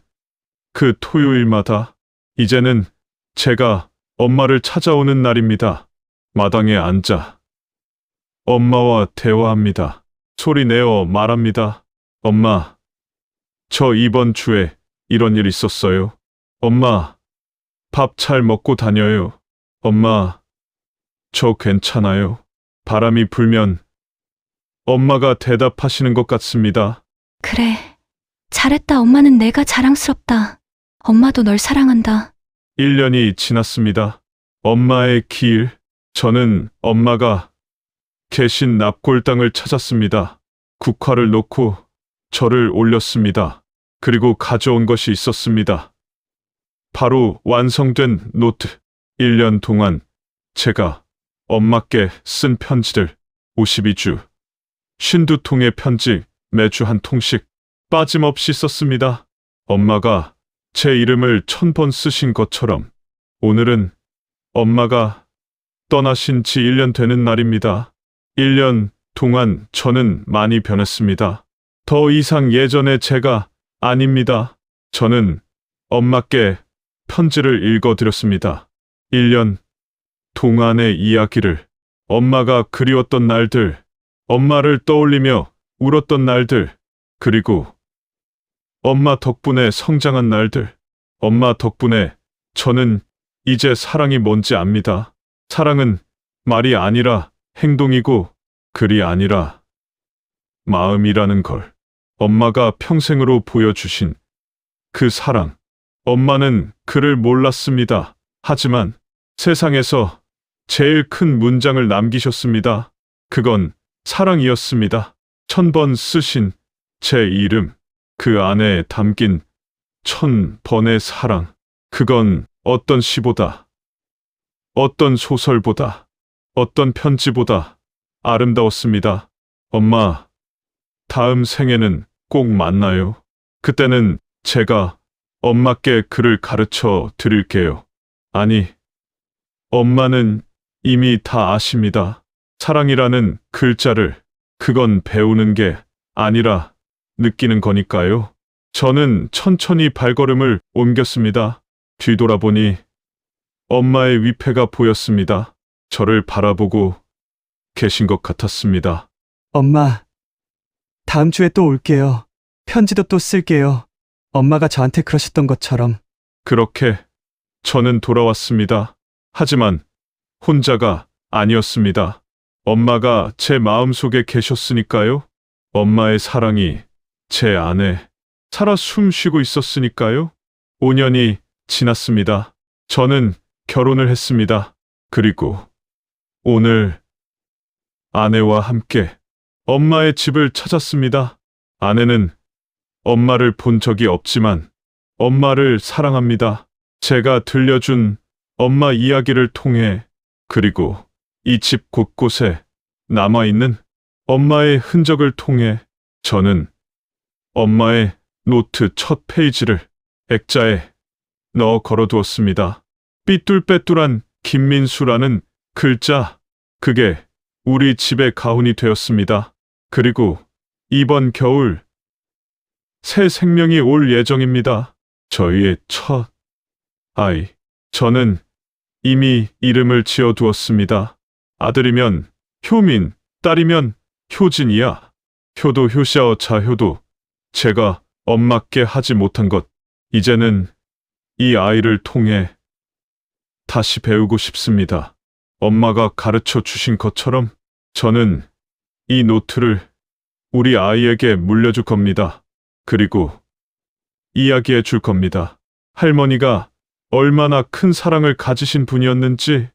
그 토요일마다. 이제는 제가 엄마를 찾아오는 날입니다. 마당에 앉아 엄마와 대화합니다. 소리 내어 말합니다. 엄마, 저 이번 주에 이런 일 있었어요. 엄마, 밥 잘 먹고 다녀요. 엄마, 저 괜찮아요. 바람이 불면 엄마가 대답하시는 것 같습니다. 그래. 잘했다. 엄마는 내가 자랑스럽다. 엄마도 널 사랑한다. 1년이 지났습니다. 엄마의 길. 저는 엄마가 계신 납골당을 찾았습니다. 국화를 놓고 절을 올렸습니다. 그리고 가져온 것이 있었습니다. 바로 완성된 노트. 1년 동안 제가 엄마께 쓴 편지들 52주, 52통의 편지 매주 한 통씩 빠짐없이 썼습니다. 엄마가 제 이름을 1000번 쓰신 것처럼 오늘은 엄마가 떠나신 지 1년 되는 날입니다. 1년 동안 저는 많이 변했습니다. 더 이상 예전의 제가 아닙니다. 저는 엄마께 편지를 읽어드렸습니다. 1년 동안의 이야기를, 엄마가 그리웠던 날들, 엄마를 떠올리며 울었던 날들, 그리고 엄마 덕분에 성장한 날들, 엄마 덕분에 저는 이제 사랑이 뭔지 압니다. 사랑은 말이 아니라 행동이고 글이 아니라 마음이라는 걸 엄마가 평생으로 보여주신 그 사랑. 엄마는 그를 몰랐습니다. 하지만 세상에서 제일 큰 문장을 남기셨습니다. 그건 사랑이었습니다. 1000번 쓰신 제 이름, 그 안에 담긴 1000번의 사랑. 그건 어떤 시보다, 어떤 소설보다, 어떤 편지보다 아름다웠습니다. 엄마, 다음 생에는 꼭 만나요. 그때는 제가 엄마께 글을 가르쳐 드릴게요. 아니, 엄마는 이미 다 아십니다. 사랑이라는 글자를, 그건 배우는 게 아니라 느끼는 거니까요. 저는 천천히 발걸음을 옮겼습니다. 뒤돌아보니 엄마의 위패가 보였습니다. 저를 바라보고 계신 것 같았습니다. 엄마, 다음 주에 또 올게요. 편지도 또 쓸게요. 엄마가 저한테 그러셨던 것처럼. 그렇게 저는 돌아왔습니다. 하지만 혼자가 아니었습니다. 엄마가 제 마음속에 계셨으니까요. 엄마의 사랑이 제 안에 살아 숨쉬고 있었으니까요. 5년이 지났습니다. 저는 결혼을 했습니다. 그리고 오늘 아내와 함께 엄마의 집을 찾았습니다. 아내는 엄마를 본 적이 없지만 엄마를 사랑합니다. 제가 들려준 엄마 이야기를 통해, 그리고 이 집 곳곳에 남아있는 엄마의 흔적을 통해 저는 엄마의 노트 첫 페이지를 액자에 넣어 걸어두었습니다. 삐뚤빼뚤한 김민수라는 글자, 그게 우리 집의 가훈이 되었습니다. 그리고 이번 겨울 새 생명이 올 예정입니다. 저희의 첫 아이. 저는 이미 이름을 지어두었습니다. 아들이면 효민, 딸이면 효진이야. 효도 효샤어 자효도. 제가 엄마께 하지 못한 것, 이제는 이 아이를 통해 다시 배우고 싶습니다. 엄마가 가르쳐 주신 것처럼 저는 이 노트를 우리 아이에게 물려줄 겁니다. 그리고 이야기해 줄 겁니다. 할머니가 얼마나 큰 사랑을 가지신 분이었는지.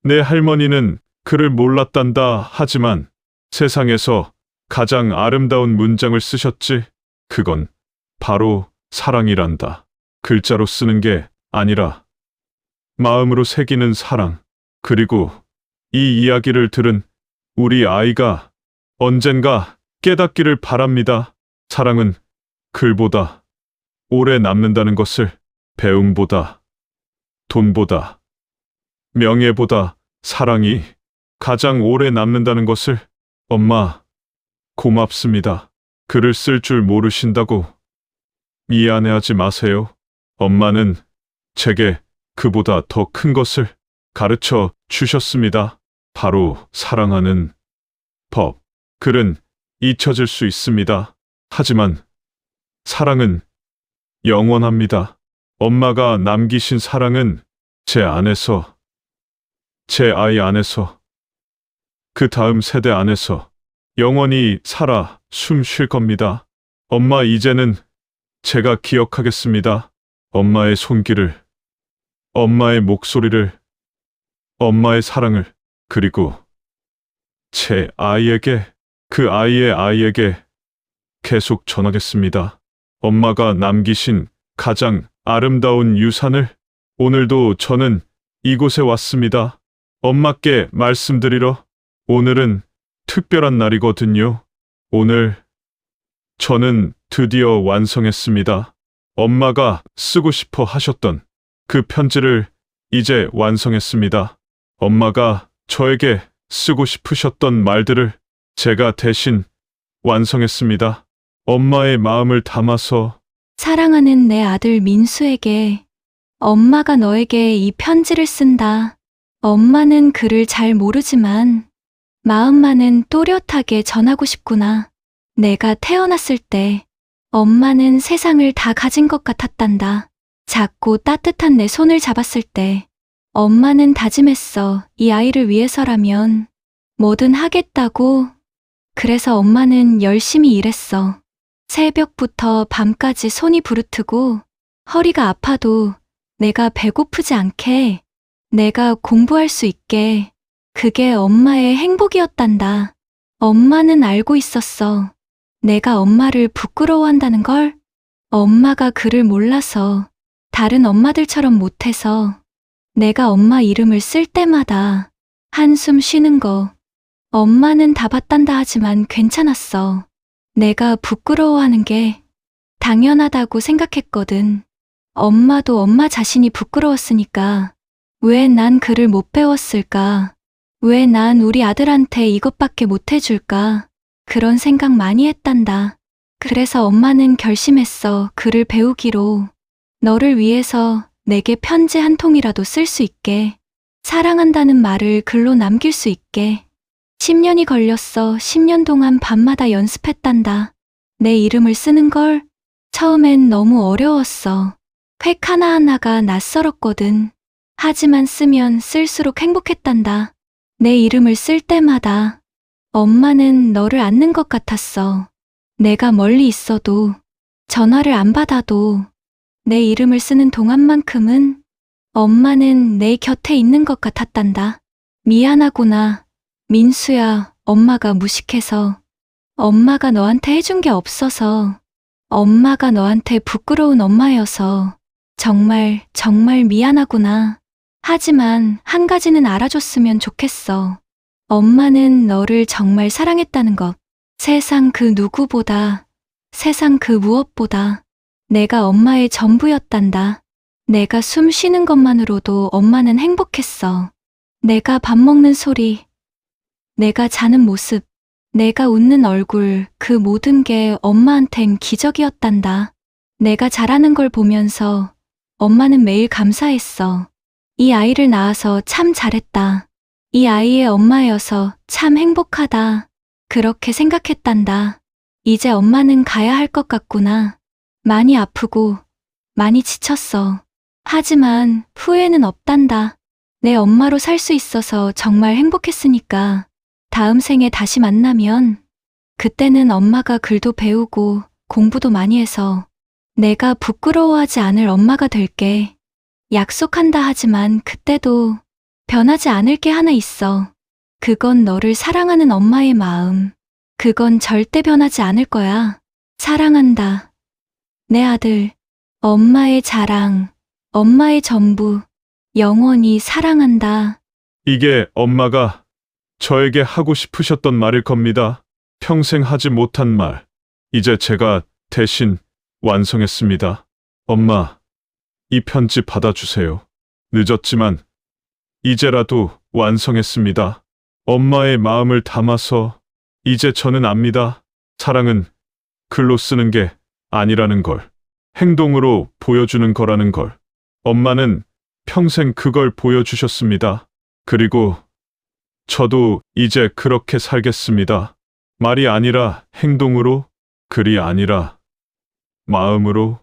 내 할머니는 그를 몰랐단다 하지만 세상에서 가장 아름다운 문장을 쓰셨지. 그건 바로 사랑이란다. 글자로 쓰는 게 아니라 마음으로 새기는 사랑. 그리고 이 이야기를 들은 우리 아이가 언젠가 깨닫기를 바랍니다. 사랑은 글보다 오래 남는다는 것을, 배움보다, 돈보다, 명예보다 사랑이 가장 오래 남는다는 것을. 엄마, 고맙습니다. 글을 쓸 줄 모르신다고 미안해하지 마세요. 엄마는 제게 그보다 더 큰 것을 가르쳐 주셨습니다. 바로 사랑하는 법. 글은 잊혀질 수 있습니다. 하지만 사랑은 영원합니다. 엄마가 남기신 사랑은 제 안에서, 제 아이 안에서 그 다음 세대 안에서 영원히 살아 숨 쉴 겁니다. 엄마, 이제는 제가 기억하겠습니다. 엄마의 손길을, 엄마의 목소리를, 엄마의 사랑을, 그리고 제 아이에게, 그 아이의 아이에게 계속 전하겠습니다. 엄마가 남기신 가장 아름다운 유산을. 오늘도 저는 이곳에 왔습니다. 엄마께 말씀드리러. 오늘은 특별한 날이거든요. 오늘 저는 드디어 완성했습니다. 엄마가 쓰고 싶어 하셨던 그 편지를 이제 완성했습니다. 엄마가 저에게 쓰고 싶으셨던 말들을 제가 대신 완성했습니다. 엄마의 마음을 담아서. 사랑하는 내 아들 민수에게 엄마가 너에게 이 편지를 쓴다. 엄마는 글을 잘 모르지만 마음만은 또렷하게 전하고 싶구나. 내가 태어났을 때 엄마는 세상을 다 가진 것 같았단다. 작고 따뜻한 내 손을 잡았을 때 엄마는 다짐했어. 이 아이를 위해서라면 뭐든 하겠다고. 그래서 엄마는 열심히 일했어. 새벽부터 밤까지 손이 부르트고 허리가 아파도 내가 배고프지 않게, 내가 공부할 수 있게. 그게 엄마의 행복이었단다. 엄마는 알고 있었어. 내가 엄마를 부끄러워한다는 걸. 엄마가 그를 몰라서, 다른 엄마들처럼 못해서. 내가 엄마 이름을 쓸 때마다 한숨 쉬는 거. 엄마는 다 봤단다 하지만 괜찮았어. 내가 부끄러워하는 게 당연하다고 생각했거든. 엄마도 엄마 자신이 부끄러웠으니까 왜 난 글을 못 배웠을까? 왜 난 우리 아들한테 이것밖에 못 해줄까? 그런 생각 많이 했단다. 그래서 엄마는 결심했어. 글을 배우기로. 너를 위해서 내게 편지 한 통이라도 쓸 수 있게. 사랑한다는 말을 글로 남길 수 있게. 10년이 걸렸어. 10년 동안 밤마다 연습했단다. 내 이름을 쓰는 걸. 처음엔 너무 어려웠어. 획 하나하나가 낯설었거든. 하지만 쓰면 쓸수록 행복했단다. 내 이름을 쓸 때마다 엄마는 너를 안는 것 같았어. 내가 멀리 있어도, 전화를 안 받아도 내 이름을 쓰는 동안만큼은 엄마는 내 곁에 있는 것 같았단다. 미안하구나. 민수야, 엄마가 무식해서. 엄마가 너한테 해준 게 없어서. 엄마가 너한테 부끄러운 엄마여서. 정말 미안하구나. 하지만 한 가지는 알아줬으면 좋겠어. 엄마는 너를 정말 사랑했다는 것. 세상 그 누구보다, 세상 그 무엇보다 내가 엄마의 전부였단다. 내가 숨 쉬는 것만으로도 엄마는 행복했어. 내가 밥 먹는 소리, 내가 자는 모습, 내가 웃는 얼굴, 그 모든 게 엄마한텐 기적이었단다. 내가 자라는 걸 보면서 엄마는 매일 감사했어. 이 아이를 낳아서 참 잘했다. 이 아이의 엄마여서 참 행복하다. 그렇게 생각했단다. 이제 엄마는 가야 할 것 같구나. 많이 아프고 많이 지쳤어. 하지만 후회는 없단다. 내 엄마로 살 수 있어서 정말 행복했으니까. 다음 생에 다시 만나면 그때는 엄마가 글도 배우고 공부도 많이 해서 내가 부끄러워하지 않을 엄마가 될게. 약속한다 하지만 그때도 변하지 않을 게 하나 있어. 그건 너를 사랑하는 엄마의 마음. 그건 절대 변하지 않을 거야. 사랑한다. 내 아들. 엄마의 자랑. 엄마의 전부. 영원히 사랑한다. 이게 엄마가 저에게 하고 싶으셨던 말일 겁니다. 평생 하지 못한 말. 이제 제가 대신 완성했습니다. 엄마, 이 편지 받아주세요. 늦었지만 이제라도 완성했습니다. 엄마의 마음을 담아서. 이제 저는 압니다. 사랑은 글로 쓰는 게 아니라는 걸. 행동으로 보여주는 거라는 걸. 엄마는 평생 그걸 보여주셨습니다. 그리고 저도 이제 그렇게 살겠습니다. 말이 아니라 행동으로, 글이 아니라 마음으로.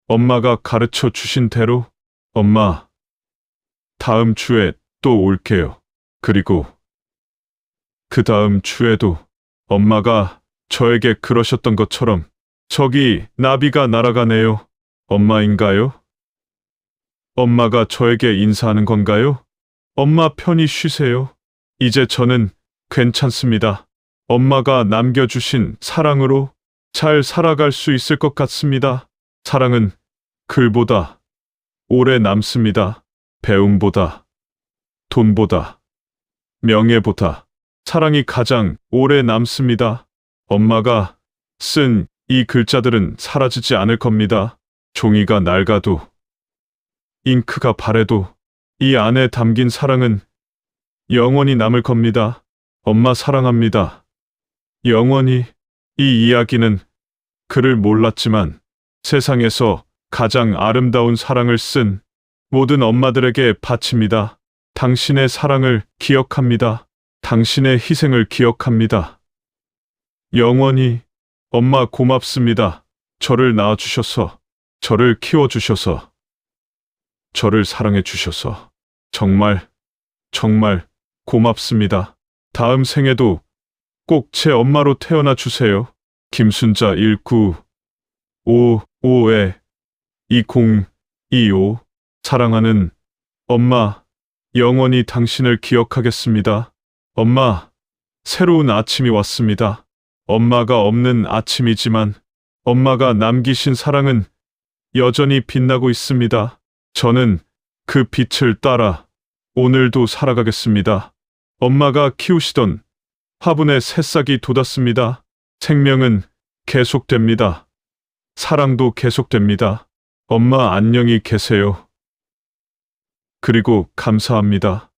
엄마가 가르쳐 주신 대로. 엄마, 다음 주에 또 올게요. 그리고 그 다음 주에도 엄마가 저에게 그러셨던 것처럼 저기 나비가 날아가네요. 엄마인가요? 엄마가 저에게 인사하는 건가요? 엄마 편히 쉬세요. 이제 저는 괜찮습니다. 엄마가 남겨주신 사랑으로 잘 살아갈 수 있을 것 같습니다. 사랑은 글보다 오래 남습니다. 배움보다, 돈보다, 명예보다 사랑이 가장 오래 남습니다. 엄마가 쓴 이 글자들은 사라지지 않을 겁니다. 종이가 낡아도, 잉크가 바래도 이 안에 담긴 사랑은 영원히 남을 겁니다. 엄마 사랑합니다. 영원히. 이 이야기는 그를 몰랐지만 세상에서 가장 아름다운 사랑을 쓴 모든 엄마들에게 바칩니다. 당신의 사랑을 기억합니다. 당신의 희생을 기억합니다. 영원히. 엄마 고맙습니다. 저를 낳아주셔서, 저를 키워주셔서, 저를 사랑해주셔서 정말, 정말 고맙습니다. 다음 생에도 꼭 제 엄마로 태어나 주세요. 김순자 1955-2025 사랑하는 엄마, 영원히 당신을 기억하겠습니다. 엄마, 새로운 아침이 왔습니다. 엄마가 없는 아침이지만 엄마가 남기신 사랑은 여전히 빛나고 있습니다. 저는 그 빛을 따라 오늘도 살아가겠습니다. 엄마가 키우시던 화분에 새싹이 돋았습니다. 생명은 계속됩니다. 사랑도 계속됩니다. 엄마 안녕히 계세요. 그리고 감사합니다.